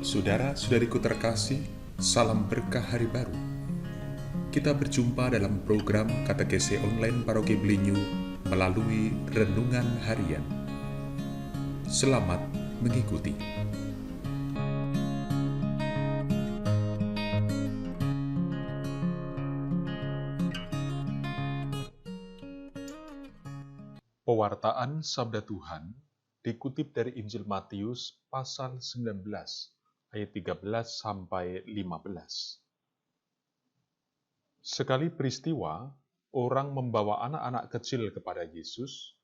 Saudara-saudariku terkasih, salam berkah hari baru. Kita berjumpa dalam program Katekese Online Paroki Belinyu melalui Renungan Harian. Selamat mengikuti. Pewartaan Sabda Tuhan dikutip dari Injil Matius pasal 19 ayat 13 sampai 15. Sekali peristiwa, orang membawa anak-anak kecil kepada Yesus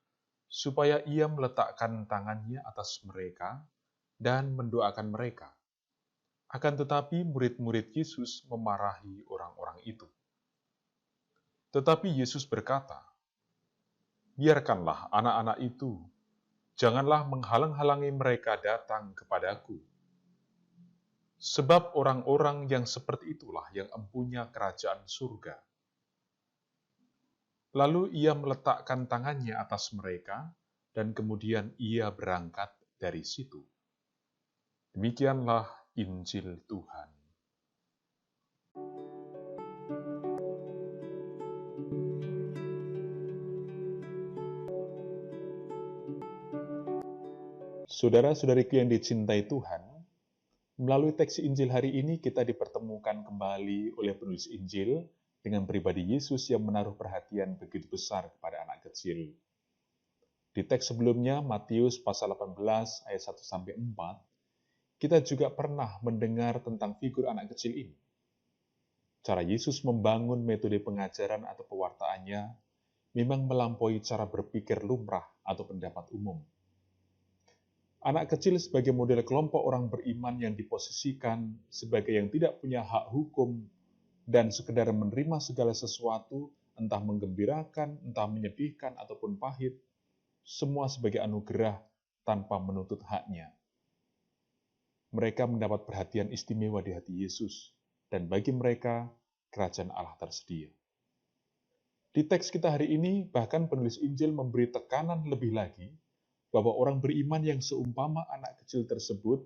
supaya ia meletakkan tangannya atas mereka dan mendoakan mereka. Akan tetapi murid-murid Yesus memarahi orang-orang itu. Tetapi Yesus berkata, "Biarkanlah anak-anak itu, janganlah menghalang-halangi mereka datang kepadaku. Sebab orang-orang yang seperti itulah yang empunya kerajaan surga." Lalu ia meletakkan tangannya atas mereka, dan kemudian ia berangkat dari situ. Demikianlah Injil Tuhan. Saudara-saudariku yang dicintai Tuhan, melalui teks Injil hari ini kita dipertemukan kembali oleh penulis Injil dengan pribadi Yesus yang menaruh perhatian begitu besar kepada anak kecil. Di teks sebelumnya, Matius pasal 18 ayat 1-4, kita juga pernah mendengar tentang figur anak kecil ini. Cara Yesus membangun metode pengajaran atau pewartaannya memang melampaui cara berpikir lumrah atau pendapat umum. Anak kecil sebagai model kelompok orang beriman yang diposisikan sebagai yang tidak punya hak hukum dan sekedar menerima segala sesuatu, entah menggembirakan, entah menyedihkan, ataupun pahit, semua sebagai anugerah tanpa menuntut haknya. Mereka mendapat perhatian istimewa di hati Yesus, dan bagi mereka, kerajaan Allah tersedia. Di teks kita hari ini, bahkan penulis Injil memberi tekanan lebih lagi, bahwa orang beriman yang seumpama anak kecil tersebut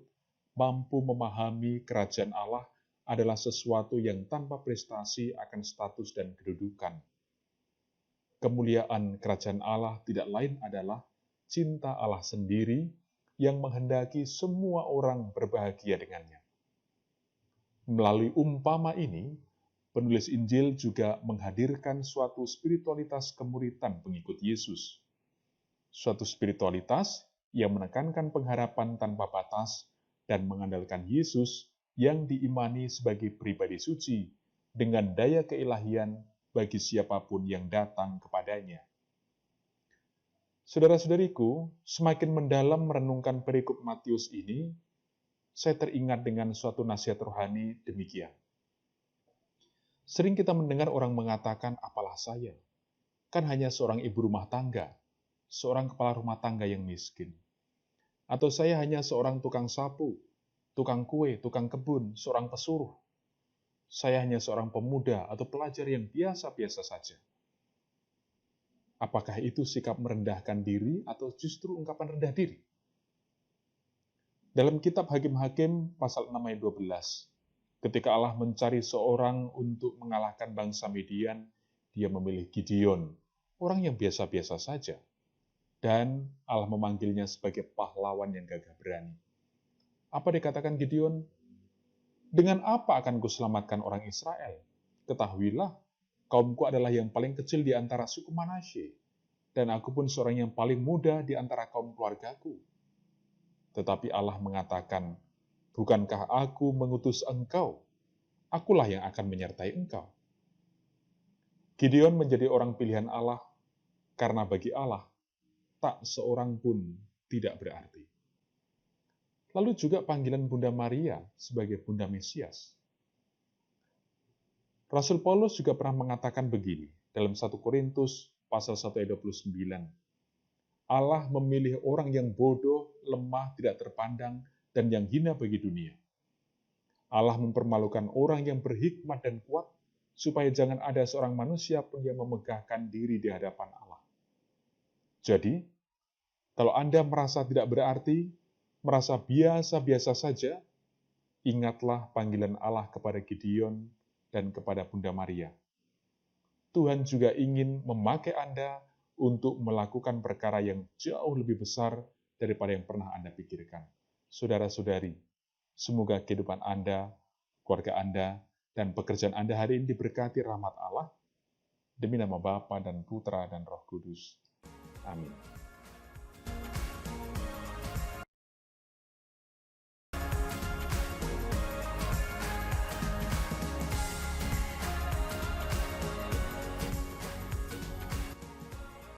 mampu memahami kerajaan Allah adalah sesuatu yang tanpa prestasi akan status dan kedudukan. Kemuliaan kerajaan Allah tidak lain adalah cinta Allah sendiri yang menghendaki semua orang berbahagia dengannya. Melalui umpama ini, penulis Injil juga menghadirkan suatu spiritualitas kemuritan pengikut Yesus. Suatu spiritualitas yang menekankan pengharapan tanpa batas dan mengandalkan Yesus yang diimani sebagai pribadi suci dengan daya keilahian bagi siapapun yang datang kepadanya. Saudara-saudariku, semakin mendalam merenungkan perikop Matius ini, saya teringat dengan suatu nasihat rohani demikian. Sering kita mendengar orang mengatakan, "Apalah saya? Kan hanya seorang ibu rumah tangga, seorang kepala rumah tangga yang miskin. Atau saya hanya seorang tukang sapu, tukang kue, tukang kebun, seorang pesuruh. Saya hanya seorang pemuda atau pelajar yang biasa-biasa saja." Apakah itu sikap merendahkan diri atau justru ungkapan rendah diri? Dalam kitab Hakim-Hakim pasal 6 ayat 12, ketika Allah mencari seorang untuk mengalahkan bangsa Midian, dia memilih Gideon, orang yang biasa-biasa saja. Dan Allah memanggilnya sebagai pahlawan yang gagah berani. Apa dikatakan Gideon? "Dengan apa akan kuselamatkan orang Israel? Ketahuilah, kaumku adalah yang paling kecil di antara suku Manasye, dan aku pun seorang yang paling muda di antara kaum keluargaku." Tetapi Allah mengatakan, "Bukankah aku mengutus engkau? Akulah yang akan menyertai engkau." Gideon menjadi orang pilihan Allah, karena bagi Allah, tak seorang pun tidak berarti. Lalu juga panggilan Bunda Maria sebagai Bunda Mesias. Rasul Paulus juga pernah mengatakan begini dalam 1 Korintus pasal 1 ayat 29. Allah memilih orang yang bodoh, lemah, tidak terpandang, dan yang hina bagi dunia. Allah mempermalukan orang yang berhikmat dan kuat, supaya jangan ada seorang manusia pun yang memegahkan diri di hadapan Allah. Jadi, kalau Anda merasa tidak berarti, merasa biasa-biasa saja, Ingatlah panggilan Allah kepada Gideon dan kepada Bunda Maria. Tuhan juga ingin memakai Anda untuk melakukan perkara yang jauh lebih besar daripada yang pernah Anda pikirkan. Saudara-saudari, semoga kehidupan Anda, keluarga Anda, dan pekerjaan Anda hari ini diberkati rahmat Allah, demi nama Bapa dan Putra dan Roh Kudus. Amin.